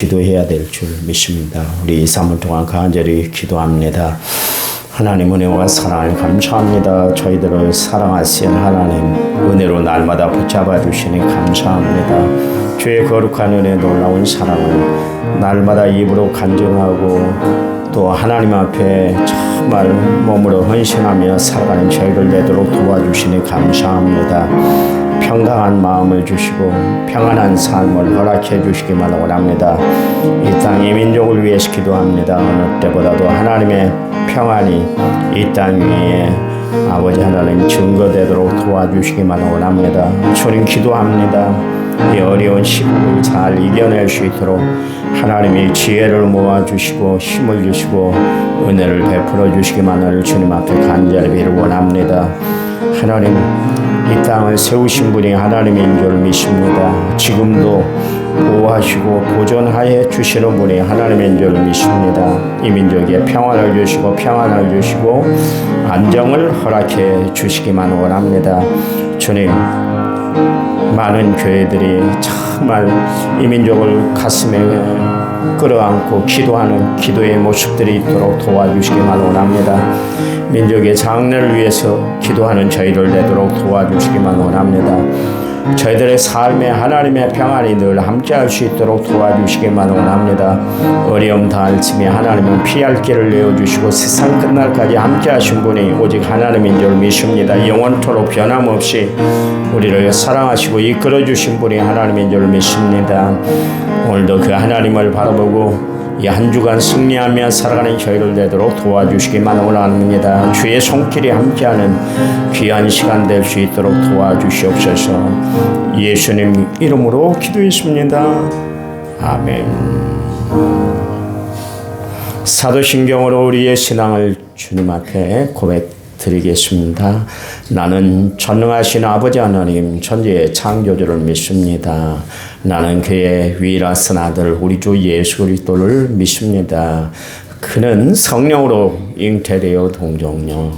기도해야 될 줄 믿습니다. 우리 2, 3일 동안 간절히 기도합니다. 하나님 은혜와 사랑을 감사합니다. 저희들을 사랑하신 하나님 은혜로 날마다 붙잡아 주시니 감사합니다. 주의 거룩한 은혜 놀라운 사랑을 날마다 입으로 간증하고 또 하나님 앞에 정말 몸으로 헌신하며 살아가는 저희를 되도록 도와주시니 감사합니다. 평강한 마음을 주시고 평안한 삶을 허락해 주시기만 원합니다. 이 땅 이 민족을 위해서 기도합니다. 어느 때보다도 하나님의 평안이 이 땅 위에 아버지 하나님 증거되도록 도와주시기만 원합니다. 주님 기도합니다. 이 어려운 시국을 잘 이겨낼 수 있도록 하나님이 지혜를 모아주시고 힘을 주시고 은혜를 베풀어 주시기만을 주님 앞에 간절히 비를 원합니다. 하나님 이 땅을 세우신 분이 하나님인 줄 믿습니다. 지금도 보호하시고 보존하여 주시는 분이 하나님인 줄 믿습니다. 이 민족에 평안을 주시고 평안을 주시고 안정을 허락해 주시기만 원합니다. 주님 많은 교회들이 정말 이 민족을 가슴에 끌어안고 기도하는 기도의 모습들이 있도록 도와주시기만 원합니다. 민족의 장래를 위해서 기도하는 저희를 되도록 도와주시기만 원합니다. 저희들의 삶에 하나님의 평안이 늘 함께할 수 있도록 도와주시기만 원합니다. 어려움 다할지며 하나님은 피할 길을 내어주시고 세상 끝날까지 함께하신 분이 오직 하나님인 줄 믿습니다. 영원토록 변함없이 우리를 사랑하시고 이끌어주신 분이 하나님인 줄 믿습니다. 오늘도 그 하나님을 바라보고 이 한 주간 승리하며 살아가는 저희를 되도록 도와주시기만 원합니다. 주의 손길이 함께하는 귀한 시간 될 수 있도록 도와주시옵소서. 예수님 이름으로 기도했습니다. 아멘. 사도신경으로 우리의 신앙을 주님 앞에 고백드리겠습니다. 나는 전능하신 아버지 하나님 천지의 창조주를 믿습니다. 나는 그의 위라선 아들 우리 주 예수 그리스도를 믿습니다. 그는 성령으로 잉태되어 동정녀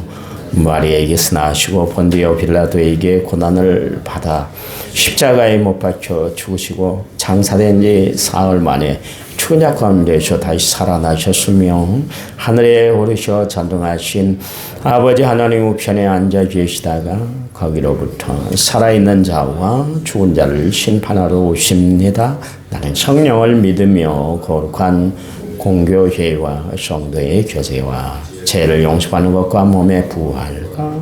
마리아에게서 나시고 본디오 빌라도에게 고난을 받아 십자가에 못 박혀 죽으시고 장사된 지 사흘 만에 죽은 자 가운데서 다시 살아나셨으며 하늘에 오르셔 전능하신 아버지 하나님 우편에 앉아 계시다가 거기로부터 살아있는 자와 죽은 자를 심판하러 오십니다. 나는 성령을 믿으며 거룩한 공교회와 성도의 교제와 죄를 용서하는 것과 몸의 부활과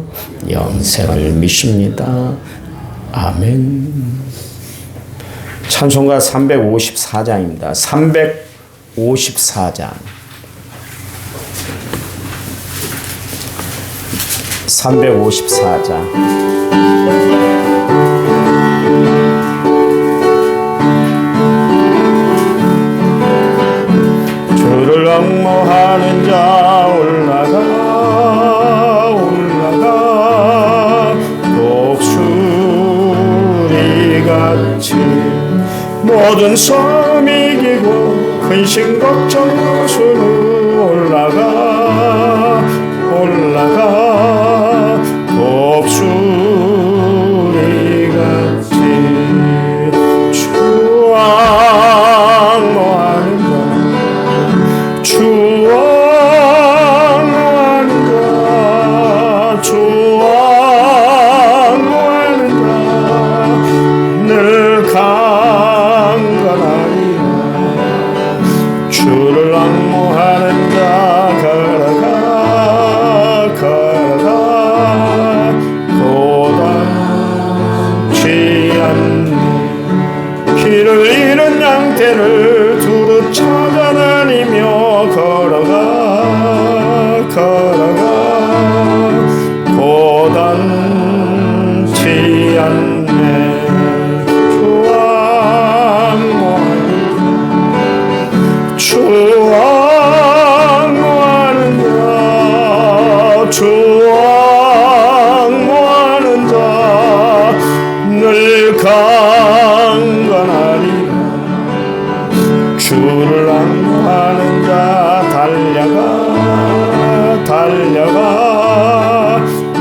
영생을 믿습니다. 아멘. 찬송가 354장입니다. 354장. 354장. 주를 앙모하는 자 올라가 독수리같이 모든 섬 이기고 근심 걱정 무수는 올라가 독수리같이 주 앙모하는 자 주 앙모하는 자 늘 강건하리라. 주를 앙모하는 자 걸어가 고단치 않네. 길을 잃은 양떼를 두루 찾아다니며 걸어가 고단치 않네. 주 앙모하는 자 늘 강건하리라. 주를 앙모하는 자 달려가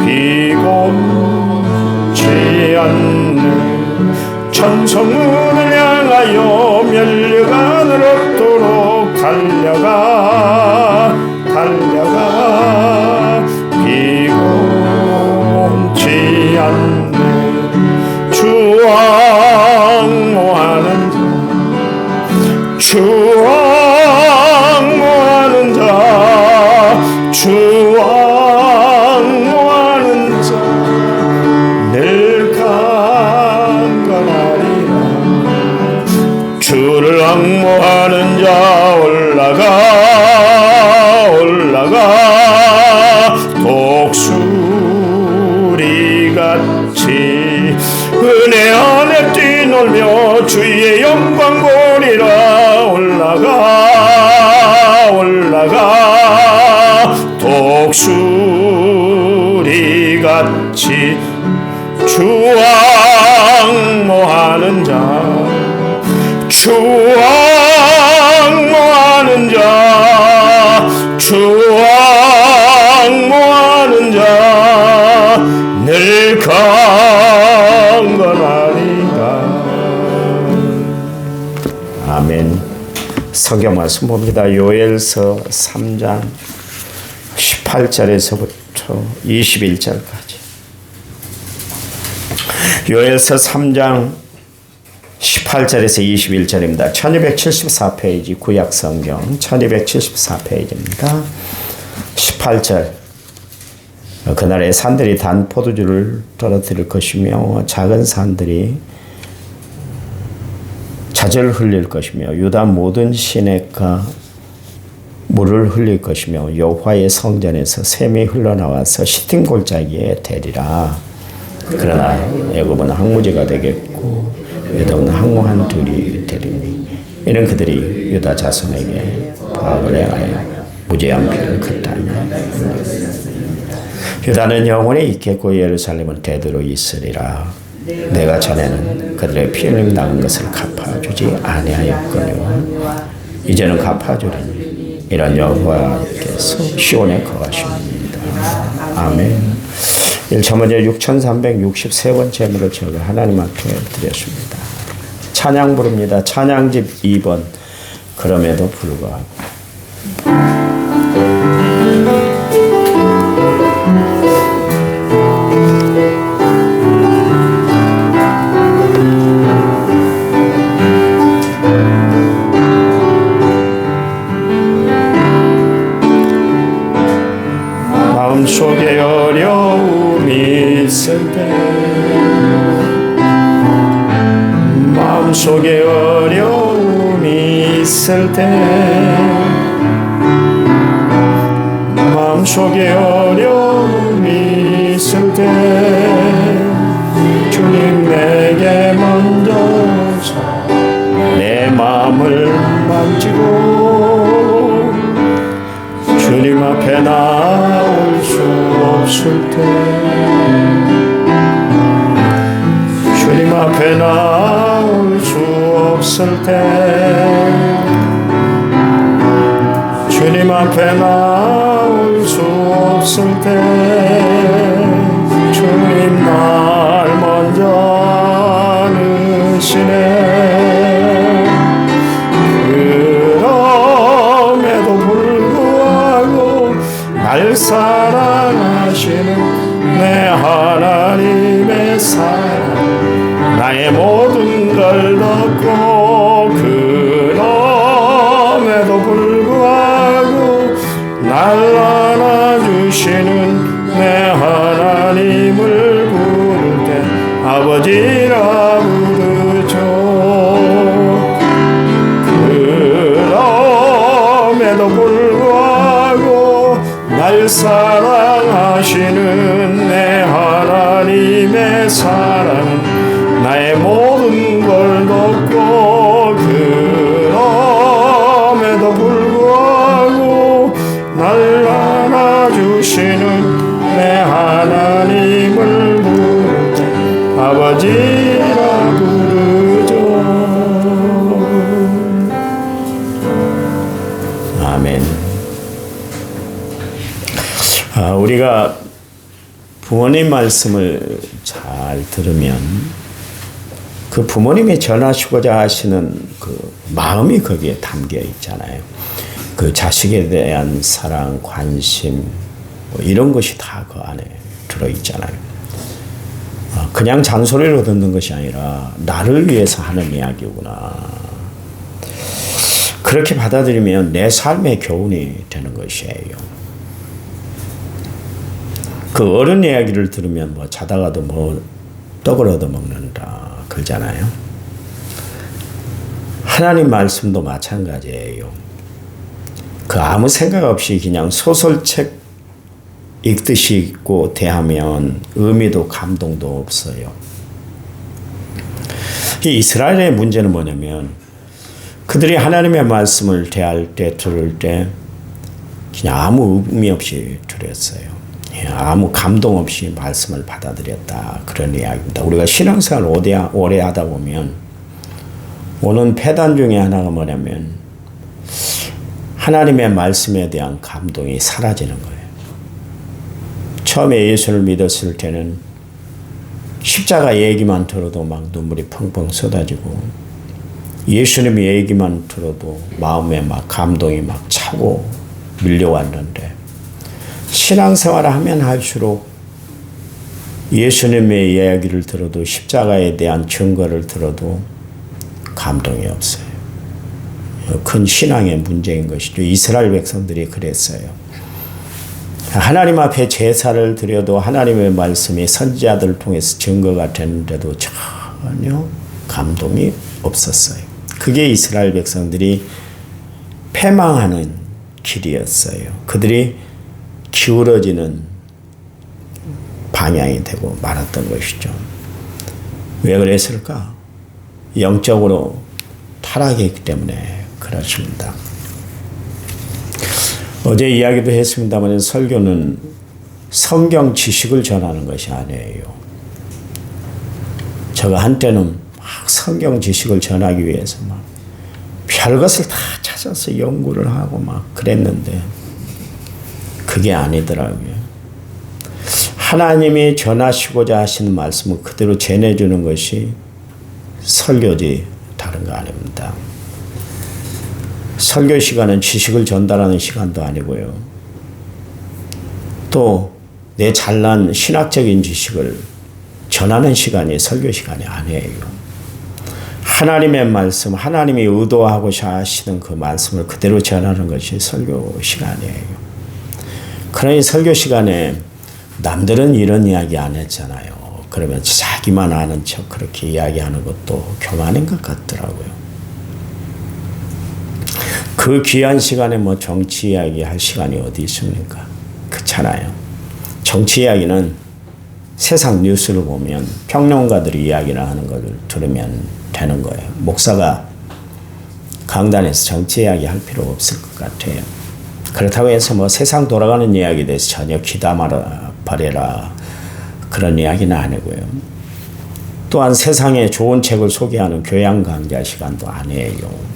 비곤치 않네. 천성문을 향하여 멸류관으로 달려가 달려가 피곤치 않네 주 앙모하는 주 앙모하는 주 앙모하는 자 늘 강건하리라 주를 앙모하는 자 올라가 독수리같이 은혜 안에 뛰놀며 주의 영광 보리라 올라가 독수리같이 주 앙모하는 주 앙모하는 주 앙모하는 자 늘 강건하리라. 아멘. 성경 말씀 봅니다. 요엘서 3장 18절에서부터 21절까지. 요엘서 3장 18절에서 21절입니다. 1274페이지 구약성경 1274페이지입니다. 18절 그날의 산들이 단 포도주를 떨어뜨릴 것이며 작은 산들이 젖을 흘릴 것이며 유다 모든 시내가 물을 흘릴 것이며 여호와의 성전에서 샘이 흘러나와서 시팀 골짜기에 대리라. 그러나 애굽은 항무지가 되겠고 에돔은 항무한 둘이 되리니 이는 그들이 유다 자손에게 파업을 행하여 무죄한 피를 걷다며 유다는 영원히 있겠고 예루살렘은 대대로 있으리라. 내가 전에는 그들의 피 흘림 당한 것을 갚아주지 아니하였거니와 이제는 갚아주리니 이런 여호와께서 시온에 거하십니다. 아멘. 1차 먼저 6363번 제물을 제가 하나님 앞에 드렸습니다. 찬양 부릅니다. 찬양집 2번. 그럼에도 불구하고 마음속에 어려움이 있을 때 마음속에 어려움이 있을 때 마음속에 어려움이 있을 때 주님 내게 먼저 내 마음을 만지고 주님 앞에 나올 수 없을 때 주님 앞에 나올 수 없을 때 주님 앞에 나올 수 없을 때 주님 날 먼저 안으시네. 그럼에도 불구하고 날 사랑하시는 내 하나님의 사랑 나의 모든 걸 덮고 그럼에도 불구하고 날 안아주시는 내 하나님을 부를 때 아버지라 부르죠. 그럼에도 불구하고 날 사랑하시는 내 하나님의 사랑은 나의 모든 걸 덮고 그럼에도 불구하고 날 안아주시는 내 하나님을 부를 때 아버지라 부르죠. 아멘. 우리가 부모님 말씀을 잘 들으면 그 부모님이 전하시고자 하시는 그 마음이 거기에 담겨 있잖아요. 그 자식에 대한 사랑, 관심, 뭐 이런 것이 다 그 안에 들어있잖아요. 그냥 잔소리로 듣는 것이 아니라 나를 위해서 하는 이야기구나. 그렇게 받아들이면 내 삶의 교훈이 되는 것이에요. 그 어른 이야기를 들으면 뭐 자다가도 뭐 떡을 얻어 먹는다 그러잖아요. 하나님 말씀도 마찬가지예요. 그 아무 생각 없이 그냥 소설책 읽듯이 읽고 대하면 의미도 감동도 없어요. 이 이스라엘의 문제는 뭐냐면 그들이 하나님의 말씀을 대할 때 들을 때 그냥 아무 의미 없이 들었어요. 아무 감동 없이 말씀을 받아들였다. 그런 이야기입니다. 우리가 신앙생활 오래 하다 보면 오는 폐단 중에 하나가 뭐냐면 하나님의 말씀에 대한 감동이 사라지는 거예요. 처음에 예수를 믿었을 때는 십자가 얘기만 들어도 막 눈물이 펑펑 쏟아지고 예수님 얘기만 들어도 마음에 막 감동이 막 차고 밀려왔는데 신앙생활을 하면 할수록 예수님의 이야기를 들어도 십자가에 대한 증거를 들어도 감동이 없어요. 큰 신앙의 문제인 것이죠. 이스라엘 백성들이 그랬어요. 하나님 앞에 제사를 드려도 하나님의 말씀이 선지자들을 통해서 증거가 되는데도 전혀 감동이 없었어요. 그게 이스라엘 백성들이 패망하는 길이었어요. 그들이 기울어지는 방향이 되고 말았던 것이죠. 왜 그랬을까? 영적으로 타락했기 때문에 그렇습니다. 어제 이야기도 했습니다만 설교는 성경 지식을 전하는 것이 아니에요. 제가 한때는 막 성경 지식을 전하기 위해서 막 별것을 다 찾아서 연구를 하고 막 그랬는데 그게 아니더라고요. 하나님이 전하시고자 하시는 말씀을 그대로 전해주는 것이 설교지 다른 거 아닙니다. 설교 시간은 지식을 전달하는 시간도 아니고요. 또 내 잘난 신학적인 지식을 전하는 시간이 설교 시간이 아니에요. 하나님의 말씀, 하나님이 의도하고자 하시는 그 말씀을 그대로 전하는 것이 설교 시간이에요. 그러니 설교 시간에 남들은 이런 이야기 안 했잖아요. 그러면 자기만 아는 척 그렇게 이야기하는 것도 교만인 것 같더라고요. 그 귀한 시간에 뭐 정치 이야기 할 시간이 어디 있습니까? 그렇잖아요. 정치 이야기는 세상 뉴스를 보면 평론가들이 이야기를 하는 걸 들으면 되는 거예요. 목사가 강단에서 정치 이야기 할 필요 없을 것 같아요. 그렇다고 해서 뭐 세상 돌아가는 이야기에 대해서 전혀 귀담아 버려라 그런 이야기는 아니고요. 또한 세상에 좋은 책을 소개하는 교양 강좌 시간도 아니에요.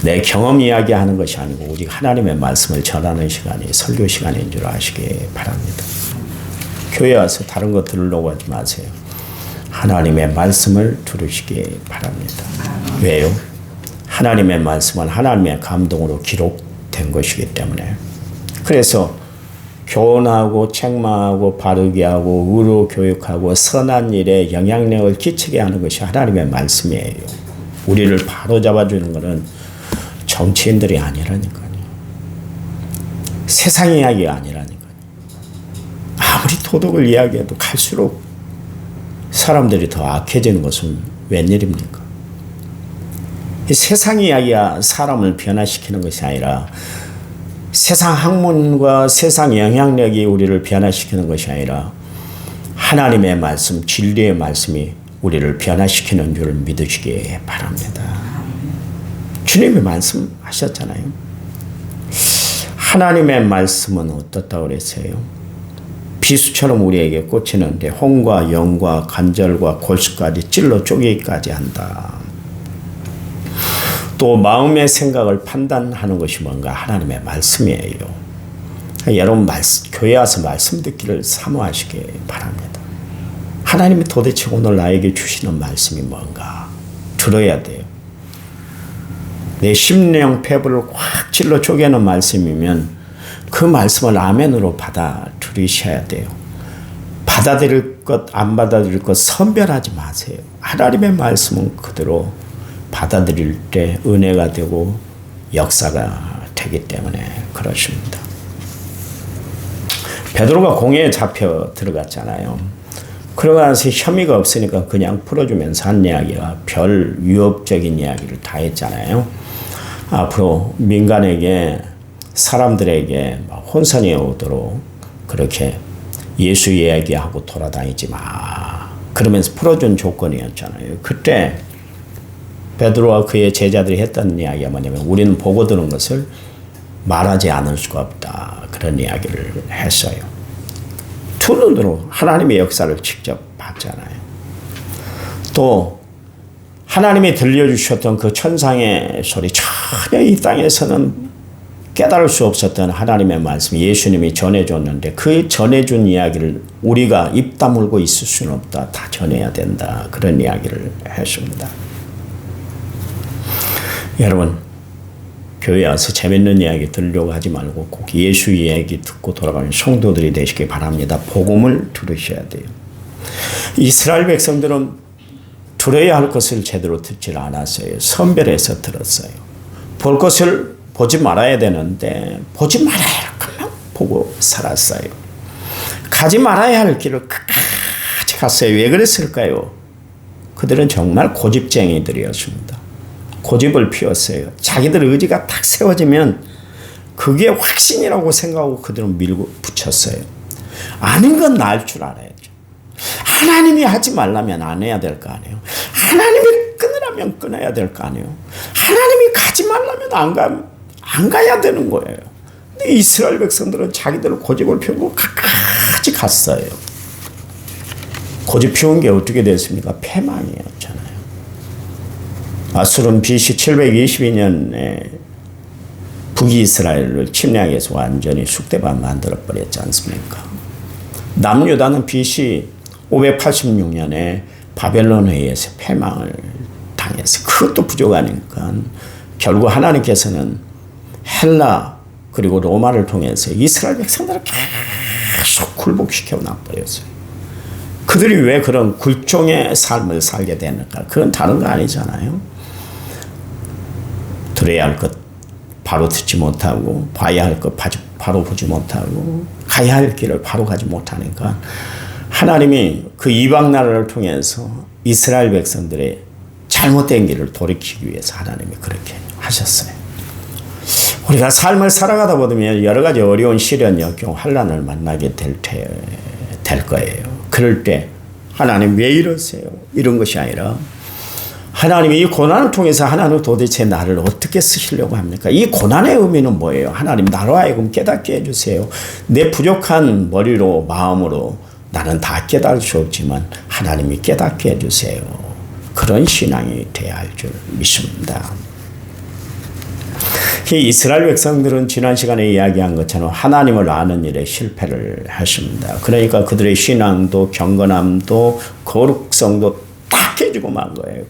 내 경험 이야기하는 것이 아니고 오직 하나님의 말씀을 전하는 시간이 설교 시간인 줄 아시기 바랍니다. 교회 와서 다른 거 들으려고 하지 마세요. 하나님의 말씀을 들으시기 바랍니다. 왜요? 하나님의 말씀은 하나님의 감동으로 기록된 것이기 때문에. 그래서 교훈하고 책망하고 바르게 하고 의로 교육하고 선한 일에 영향력을 끼치게 하는 것이 하나님의 말씀이에요. 우리를 바로잡아주는 것은 정치인들이 아니라니까요. 세상 이야기가 아니라니까요. 아무리 도덕을 이야기해도 갈수록 사람들이 더 악해지는 것은 웬일입니까? 이 세상 이야기가 사람을 변화시키는 것이 아니라 세상 학문과 세상 영향력이 우리를 변화시키는 것이 아니라 하나님의 말씀, 진리의 말씀이 우리를 변화시키는 줄 믿으시기 바랍니다. 주님이 말씀하셨잖아요. 하나님의 말씀은 어떻다고 그랬어요? 비수처럼 우리에게 꽂히는데 혼과 영과 간절과 골수까지 찔러 쪼개기까지 한다. 또 마음의 생각을 판단하는 것이 뭔가 하나님의 말씀이에요. 여러분 교회 와서 말씀 듣기를 사모하시기 바랍니다. 하나님이 도대체 오늘 나에게 주시는 말씀이 뭔가 들어야 돼요. 내 심령 폐부를 확 찔러 쪼개는 말씀이면 그 말씀을 아멘으로 받아들이셔야 돼요. 받아들일 것, 안 받아들일 것 선별하지 마세요. 하나님의 말씀은 그대로 받아들일 때 은혜가 되고 역사가 되기 때문에 그렇습니다. 베드로가 공회에 잡혀 들어갔잖아요. 그러고 나서 혐의가 없으니까 그냥 풀어주면서 한 이야기가 별 위협적인 이야기를 다 했잖아요. 앞으로 민간에게 사람들에게 혼선이 오도록 그렇게 예수 이야기하고 돌아다니지 마. 그러면서 풀어준 조건이었잖아요. 그때 베드로와 그의 제자들이 했던 이야기가 뭐냐면 우리는 보고 들은 것을 말하지 않을 수가 없다. 그런 이야기를 했어요. 두 눈으로 하나님의 역사를 직접 봤잖아요. 또 하나님이 들려주셨던 그 천상의 소리, 전혀 이 땅에서는 깨달을 수 없었던 하나님의 말씀, 예수님이 전해줬는데 그 전해준 이야기를 우리가 입 다물고 있을 수는 없다. 다 전해야 된다. 그런 이야기를 했습니다. 여러분, 교회 와서 재밌는 이야기 들으려고 하지 말고 꼭 예수 이야기 듣고 돌아가는 성도들이 되시기 바랍니다. 복음을 들으셔야 돼요. 이스라엘 백성들은 들어야 할 것을 제대로 듣질 않았어요. 선별해서 들었어요. 볼 것을 보지 말아야 되는데 보지 말아야 할 것만 보고 살았어요. 가지 말아야 할 길을 끝까지 갔어요. 왜 그랬을까요? 그들은 정말 고집쟁이들이었습니다. 고집을 피웠어요. 자기들 의지가 딱 세워지면 그게 확신이라고 생각하고 그들은 밀고 붙였어요. 아는 건 날 줄 알아야죠. 하나님이 하지 말라면 안 해야 될 거 아니에요. 하나님이 끊으라면 끊어야 될 거 아니에요. 하나님이 가지 말라면 안 가야 되는 거예요. 근데 이스라엘 백성들은 자기들 고집을 피우고 끝까지 갔어요. 고집 피운 게 어떻게 됐습니까? 패망이었잖아요. 아수르는 BC 722년에 북이스라엘을 침략해서 완전히 쑥대밭 만들어버렸지 않습니까? 남유다는 BC 586년에 바벨론에 의해서 패망을 당해서 그것도 부족하니까 결국 하나님께서는 헬라 그리고 로마를 통해서 이스라엘 백성들을 계속 굴복시켜 놔버렸어요. 그들이 왜 그런 굴종의 삶을 살게 되는가? 그건 다른 거 아니잖아요. 들어야 할 것 바로 듣지 못하고 봐야 할 것 바로 보지 못하고 가야 할 길을 바로 가지 못하니까 하나님이 그 이방 나라를 통해서 이스라엘 백성들의 잘못된 길을 돌이키기 위해서 하나님이 그렇게 하셨어요. 우리가 삶을 살아가다 보면 여러 가지 어려운 시련, 역경, 환난을 만나게 될 거예요. 그럴 때 하나님 왜 이러세요? 이런 것이 아니라 하나님이 이 고난을 통해서 하나님 도대체 나를 어떻게 쓰시려고 합니까? 이 고난의 의미는 뭐예요? 하나님 나로 하여금 깨닫게 해주세요. 내 부족한 머리로 마음으로 나는 다 깨달을 수 없지만 하나님이 깨닫게 해주세요. 그런 신앙이 돼야 할 줄 믿습니다. 이 이스라엘 백성들은 지난 시간에 이야기한 것처럼 하나님을 아는 일에 실패를 했습니다. 그러니까 그들의 신앙도 경건함도 거룩성도 다 깨지고 만 거예요.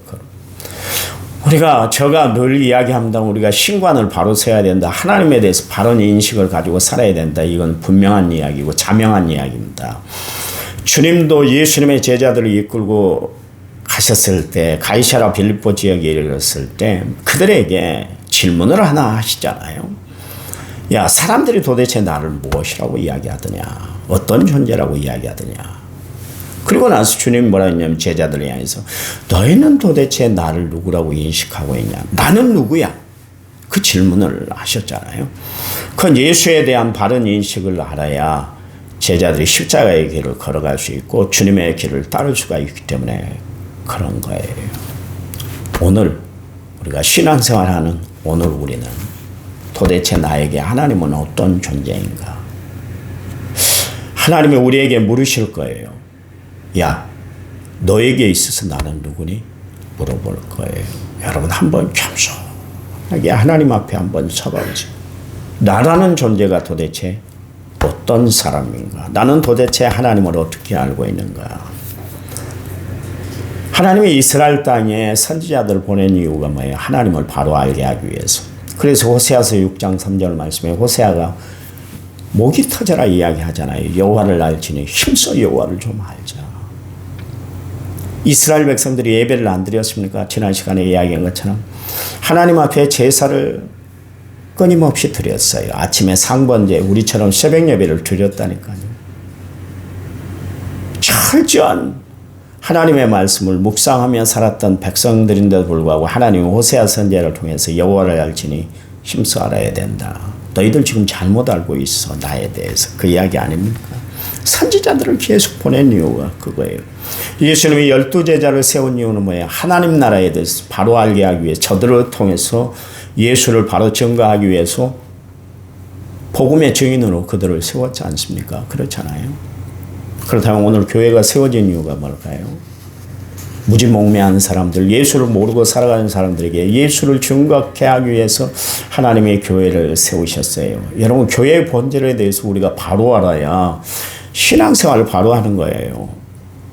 제가 늘 이야기합니다. 우리가 신관을 바로 세워야 된다. 하나님에 대해서 바른 인식을 가지고 살아야 된다. 이건 분명한 이야기고 자명한 이야기입니다. 주님도 예수님의 제자들을 이끌고 가셨을 때 가이사랴 빌립보 지역에 이르렀을 때 그들에게 질문을 하나 하시잖아요. 야, 사람들이 도대체 나를 무엇이라고 이야기하더냐? 어떤 존재라고 이야기하더냐? 그리고 나서 주님이 뭐라 했냐면 제자들에 향해서 너희는 도대체 나를 누구라고 인식하고 있냐? 나는 누구야? 그 질문을 하셨잖아요. 그건 예수에 대한 바른 인식을 알아야 제자들이 십자가의 길을 걸어갈 수 있고 주님의 길을 따를 수가 있기 때문에 그런 거예요. 오늘 우리가 신앙생활하는 오늘 우리는 도대체 나에게 하나님은 어떤 존재인가? 하나님이 우리에게 물으실 거예요. 야, 너에게 있어서 나는 누구니? 물어볼 거예요. 여러분 한번 겸손하게 하나님 앞에 한번 서봐보세요. 나라는 존재가 도대체 어떤 사람인가? 나는 도대체 하나님을 어떻게 알고 있는가? 하나님이 이스라엘 땅에 선지자들을 보낸 이유가 뭐예요? 하나님을 바로 알게 하기 위해서. 그래서 호세아서 6장 3절 말씀에 호세아가 목이 터져라 이야기하잖아요. 여호와를 알지니 힘써 여호와를 좀 알자. 이스라엘 백성들이 예배를 안 드렸습니까? 지난 시간에 이야기한 것처럼 하나님 앞에 제사를 끊임없이 드렸어요. 아침에 상번제, 우리처럼 새벽 예배를 드렸다니까요. 철저한 하나님의 말씀을 묵상하며 살았던 백성들인데도 불구하고 하나님은 호세아 선지자를 통해서 여호와를 알지니 힘써 알아야 된다. 너희들 지금 잘못 알고 있어. 나에 대해서. 그 이야기 아닙니까? 선지자들을 계속 보낸 이유가 그거예요. 예수님이 12제자를 세운 이유는 뭐예요? 하나님 나라에 대해서 바로 알게 하기 위해 저들을 통해서 예수를 바로 증거하기 위해서 복음의 증인으로 그들을 세웠지 않습니까? 그렇잖아요. 그렇다면 오늘 교회가 세워진 이유가 뭘까요? 무지몽매한 사람들, 예수를 모르고 살아가는 사람들에게 예수를 증거케 하기 위해서 하나님의 교회를 세우셨어요. 여러분, 교회의 본질에 대해서 우리가 바로 알아야 신앙생활을 바로 하는 거예요.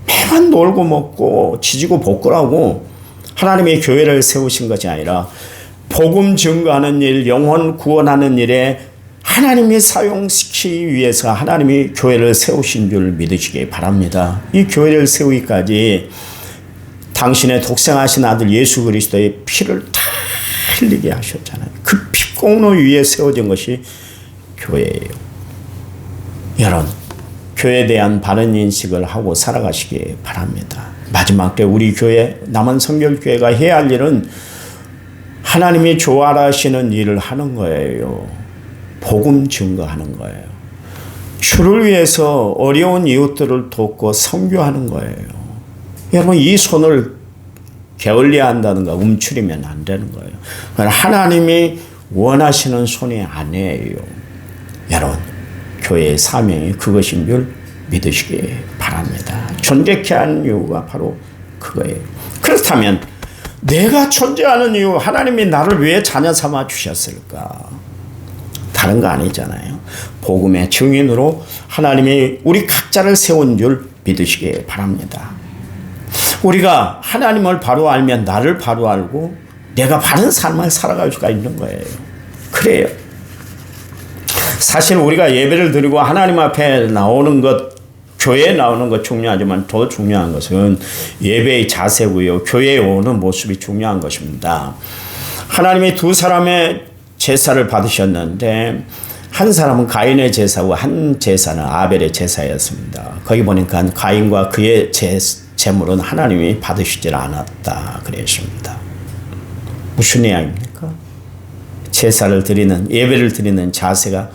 매번 놀고 먹고 지지고 볶으라고 하나님의 교회를 세우신 것이 아니라 복음 증거하는 일, 영혼 구원하는 일에 하나님이 사용시키기 위해서 하나님이 교회를 세우신 줄 믿으시기 바랍니다. 이 교회를 세우기까지 당신의 독생하신 아들 예수 그리스도의 피를 다 흘리게 하셨잖아요. 그 피공로 위에 세워진 것이 교회예요. 여러분, 교회에 대한 바른 인식을 하고 살아가시기 바랍니다. 마지막 때 우리 교회, 남한 성결교회가 해야 할 일은 하나님이 좋아하시는 일을 하는 거예요. 복음 증거하는 거예요. 주를 위해서 어려운 이웃들을 돕고 선교하는 거예요. 여러분, 이 손을 게을리야 한다든가 움츠리면 안 되는 거예요. 하나님이 원하시는 손이 아니에요. 여러분, 교회의 사명이 그것인 줄 믿으시기 바랍니다. 존재케 하는 이유가 바로 그거예요. 그렇다면 내가 존재하는 이유, 하나님이 나를 왜 자녀 삼아 주셨을까? 다른 거 아니잖아요. 복음의 증인으로 하나님이 우리 각자를 세운 줄 믿으시기 바랍니다. 우리가 하나님을 바로 알면 나를 바로 알고 내가 바른 삶을 살아갈 수가 있는 거예요. 그래요. 사실 우리가 예배를 드리고 하나님 앞에 나오는 것, 교회에 나오는 것 중요하지만 더 중요한 것은 예배의 자세고요. 교회에 오는 모습이 중요한 것입니다. 하나님이 두 사람의 제사를 받으셨는데 한 사람은 가인의 제사고 한 제사는 아벨의 제사였습니다. 거기 보니까 가인과 그의 제물은 하나님이 받으시질 않았다 그랬습니다. 무슨 이야기입니까? 제사를 드리는, 예배를 드리는 자세가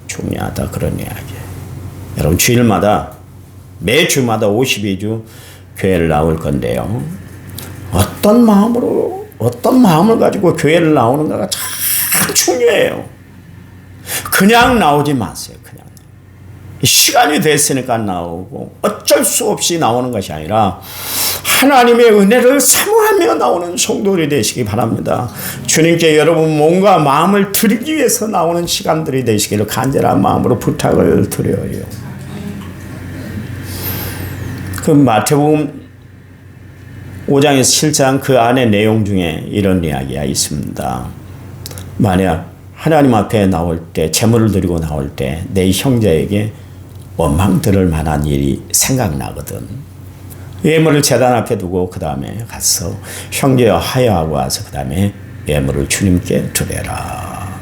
중요하다 그런 이야기예요. 여러분, 주일마다 매주마다 52주 교회를 나올 건데요. 어떤 마음을 가지고 교회를 나오는가가 참 중요해요. 그냥 나오지 마세요. 그냥. 시간이 됐으니까 나오고 어쩔 수 없이 나오는 것이 아니라 하나님의 은혜를 사모하며 나오는 성도들이 되시기 바랍니다. 주님께 여러분 몸과 마음을 드리기 위해서 나오는 시간들이 되시기를 간절한 마음으로 부탁을 드려요. 그 마태복음 5장에서 7장 그 안에 내용 중에 이런 이야기가 있습니다. 만약 하나님 앞에 나올 때, 제물을 드리고 나올 때 내 형제에게 원망 들을 만한 일이 생각나거든. 예물을 제단 앞에 두고 그 다음에 가서 형제와 화해하고 와서 그 다음에 예물을 주님께 드려라.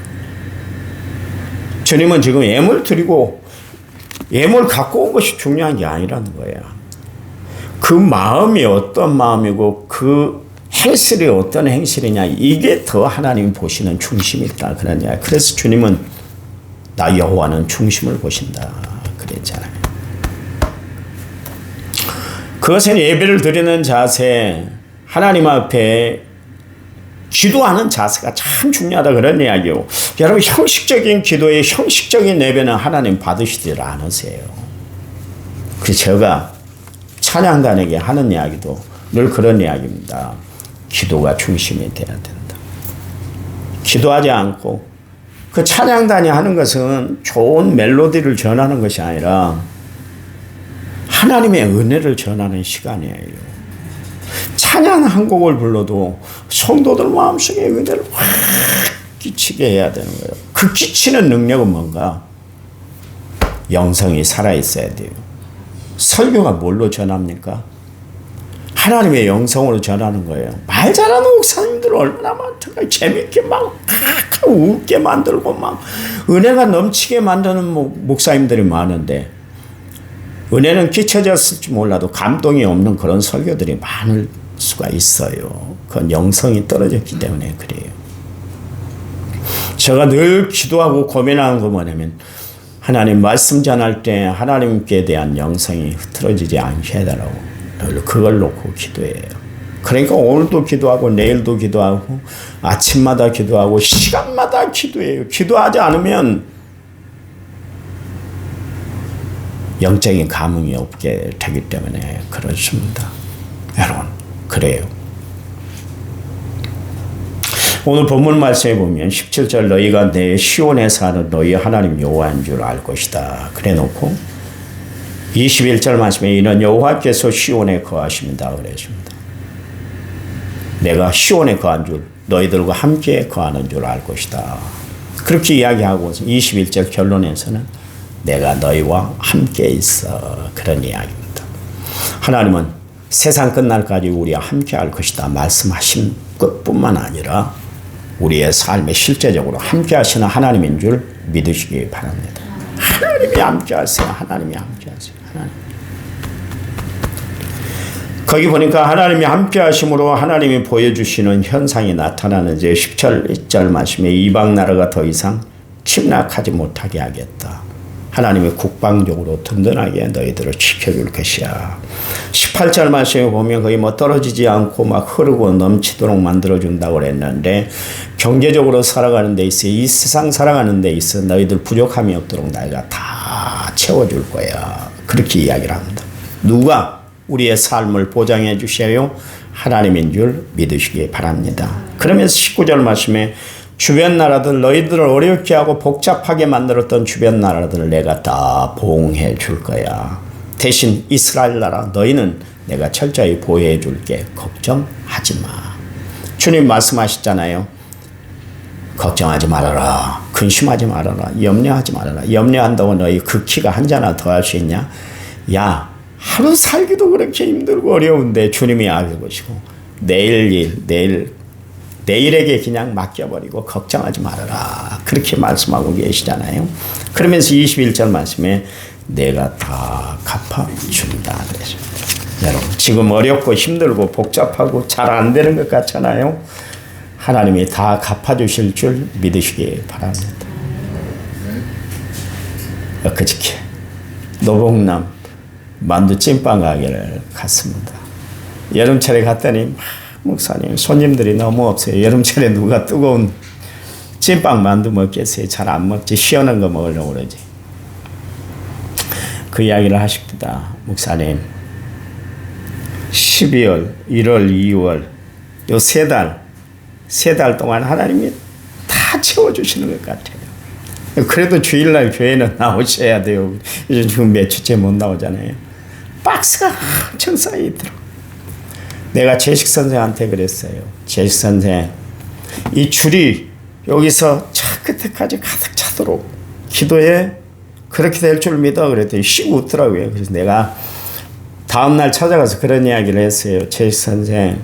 주님은 지금 예물 드리고 예물 갖고 온 것이 중요한 게 아니라는 거예요. 그 마음이 어떤 마음이고 그 행실이 어떤 행실이냐, 이게 더 하나님이 보시는 중심이 있다 그런 이야기. 그래서 주님은 나 여호와는 중심을 보신다 그랬잖아요. 그것은 예배를 드리는 자세, 하나님 앞에 기도하는 자세가 참 중요하다 그런 이야기요. 여러분, 형식적인 기도의 형식적인 예배는 하나님 받으시질 않으세요. 그래서 제가 찬양단에게 하는 이야기도 늘 그런 이야기입니다. 기도가 중심이 돼야 된다. 기도하지 않고 그 찬양단이 하는 것은 좋은 멜로디를 전하는 것이 아니라 하나님의 은혜를 전하는 시간이에요. 찬양 한 곡을 불러도 성도들 마음속에 은혜를 확 끼치게 해야 되는 거예요. 그 끼치는 능력은 뭔가? 영성이 살아있어야 돼요. 설교가 뭘로 전합니까? 하나님의 영성으로 전하는 거예요. 말 잘하는 목사님들 얼마나 많던가. 재밌게 막 웃게 만들고 막 은혜가 넘치게 만드는 목사님들이 많은데 은혜는 끼쳐졌을지 몰라도 감동이 없는 그런 설교들이 많을 수가 있어요. 그건 영성이 떨어졌기 때문에 그래요. 제가 늘 기도하고 고민하는 거 뭐냐면 하나님 말씀 전할 때 하나님께 대한 영성이 흐트러지지 않게 해달라고 늘 그걸 놓고 기도해요. 그러니까 오늘도 기도하고 내일도 기도하고 아침마다 기도하고 시간마다 기도해요. 기도하지 않으면 영적인 감흥이 없게 되기 때문에 그렇습니다. 여러분 그래요. 오늘 본문 말씀에 보면 17절 너희가 내 시온에 사는 너희 하나님 여호와인 줄 알 것이다. 그래 놓고 21절 말씀에 이는 여호와께서 시온에 거하십니다. 그랬습니다. 내가 시온에 거한 줄 너희들과 함께 거하는 줄 알 것이다. 그렇게 이야기하고 21절 결론에서는 내가 너희와 함께 있어. 그런 이야기입니다. 하나님은 세상 끝날까지 우리와 함께 할 것이다 말씀하신 것뿐만 아니라 우리의 삶에 실제적으로 함께 하시는 하나님인 줄 믿으시기 바랍니다. 하나님이 함께 하세요. 하나님이 함께 하세요. 하나님. 거기 보니까 하나님이 함께 하심으로 하나님이 보여주시는 현상이 나타나는 이제 10절 말씀에 이방 나라가 더 이상 침략하지 못하게 하겠다. 하나님이 국방적으로 든든하게 너희들을 지켜줄 것이야. 18절 말씀에 보면 거의 뭐 떨어지지 않고 막 흐르고 넘치도록 만들어준다고 그랬는데 경제적으로 살아가는 데 있어 이 세상 살아가는 데 있어 너희들 부족함이 없도록 내가 다 채워줄 거야. 그렇게 이야기를 합니다. 누가 우리의 삶을 보장해 주셔요? 하나님인 줄 믿으시기 바랍니다. 그러면서 19절 말씀에 주변 나라들 너희들을 어렵게 하고 복잡하게 만들었던 주변 나라들을 내가 다 보응해 줄 거야. 대신 이스라엘 나라 너희는 내가 철저히 보호해 줄게. 걱정하지 마. 주님 말씀하셨잖아요. 걱정하지 말아라. 근심하지 말아라. 염려하지 말아라. 염려한다고 너희 그 키가 한 자나 더 할 수 있냐? 야, 하루 살기도 그렇게 힘들고 어려운데 주님이 아시고 내일에게 그냥 맡겨버리고 걱정하지 말아라. 그렇게 말씀하고 계시잖아요. 그러면서 21절 말씀에 내가 다 갚아준다 그랬습니다. 여러분 지금 어렵고 힘들고 복잡하고 잘 안 되는 것 같잖아요. 하나님이 다 갚아주실 줄 믿으시기 바랍니다. 엊그저께 노봉남 만두 찐빵 가게를 갔습니다. 여름철에 갔더니 목사님 손님들이 너무 없어요. 여름철에 누가 뜨거운 찐빵 만두 먹겠어요. 잘 안 먹지. 시원한 거 먹으려고 그러지. 그 이야기를 하십니다. 목사님 12월 1월 2월 요 세 달 동안 하나님이 다 채워주시는 것 같아요. 그래도 주일날 교회는 나오셔야 돼요. 요즘 지금 몇 주째 못 나오잖아요. 박스가 엄청 쌓이더라고요. 내가 재식 선생한테 그랬어요. 재식 선생, 이 줄이 여기서 저 끝에까지 가득 차도록 기도해. 그렇게 될 줄 믿어. 그랬더니 쉬고 웃더라고요. 그래서 내가 다음날 찾아가서 그런 이야기를 했어요. 재식 선생,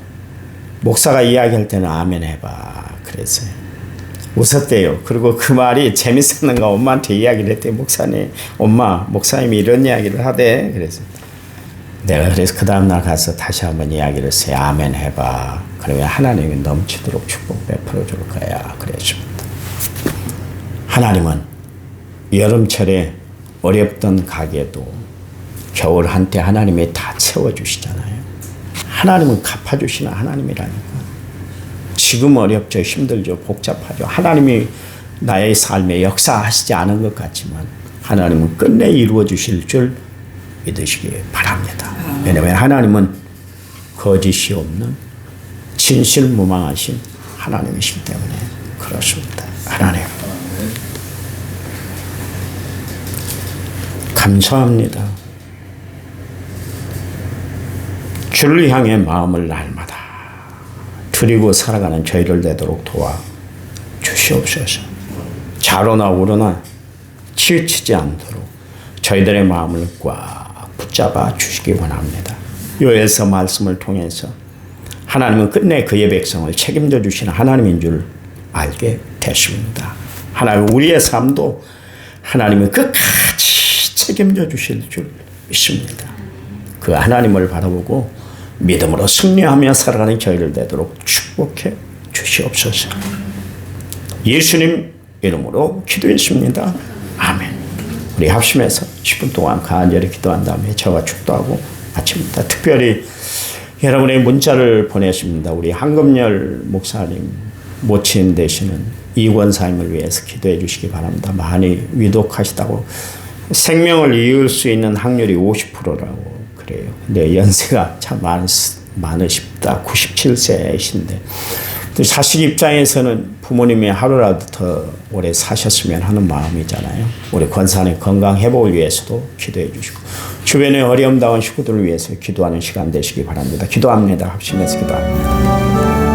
목사가 이야기할 때는 아멘 해봐. 그랬어요. 웃었대요. 그리고 그 말이 재밌었는가 엄마한테 이야기를 했대요. 목사님, 엄마, 목사님이 이런 이야기를 하대. 그래서 내가 그래서 그 다음날 가서 다시 한번 이야기를 했어요. 아멘 해봐. 그러면 하나님이 넘치도록 축복 베풀어 줄 거야. 그랬습니다. 하나님은 여름철에 어렵던 가게도 겨울 한때 하나님이 다 채워주시잖아요. 하나님은 갚아주시는 하나님이라니까. 지금 어렵죠. 힘들죠. 복잡하죠. 하나님이 나의 삶에 역사하시지 않은 것 같지만 하나님은 끝내 이루어 주실 줄 믿으시기 바랍니다. 왜냐하면 하나님은 거짓이 없는 진실무망하신 하나님이시기 때문에 그렇습니다. 하나님 감사합니다. 주를 향해 마음을 날마다 드리고 살아가는 저희를 되도록 도와 주시옵소서. 좌로나 우로나 치우치지 않도록 저희들의 마음을 꽉 붙잡아 주시기 원합니다. 요엘서 말씀을 통해서 하나님은 끝내 그의 백성을 책임져 주시는 하나님인 줄 알게 됐습니다. 하나님 우리의 삶도 하나님은 끝까지 책임져 주실 줄 믿습니다. 그 하나님을 바라보고 믿음으로 승리하며 살아가는 저희를 되도록 축복해 주시옵소서. 예수님 이름으로 기도했습니다. 아멘. 우리 합심해서 10분 동안 간절히 기도한 다음에 저와 축도하고 마칩니다. 특별히 여러분의 문자를 보내십니다. 우리 한금열 목사님 모친 되시는 이권사님을 위해서 기도해 주시기 바랍니다. 많이 위독하시다고 생명을 이을 수 있는 확률이 50%라고 그래요. 근데 연세가 참 많으십다. 97세이신데 자식 입장에서는 부모님이 하루라도 더 오래 사셨으면 하는 마음이잖아요. 우리 권사님 건강 회복을 위해서도 기도해 주시고 주변의 어려움 당한 식구들을 위해서 기도하는 시간 되시기 바랍니다. 기도합니다. 합심해서 기도합니다.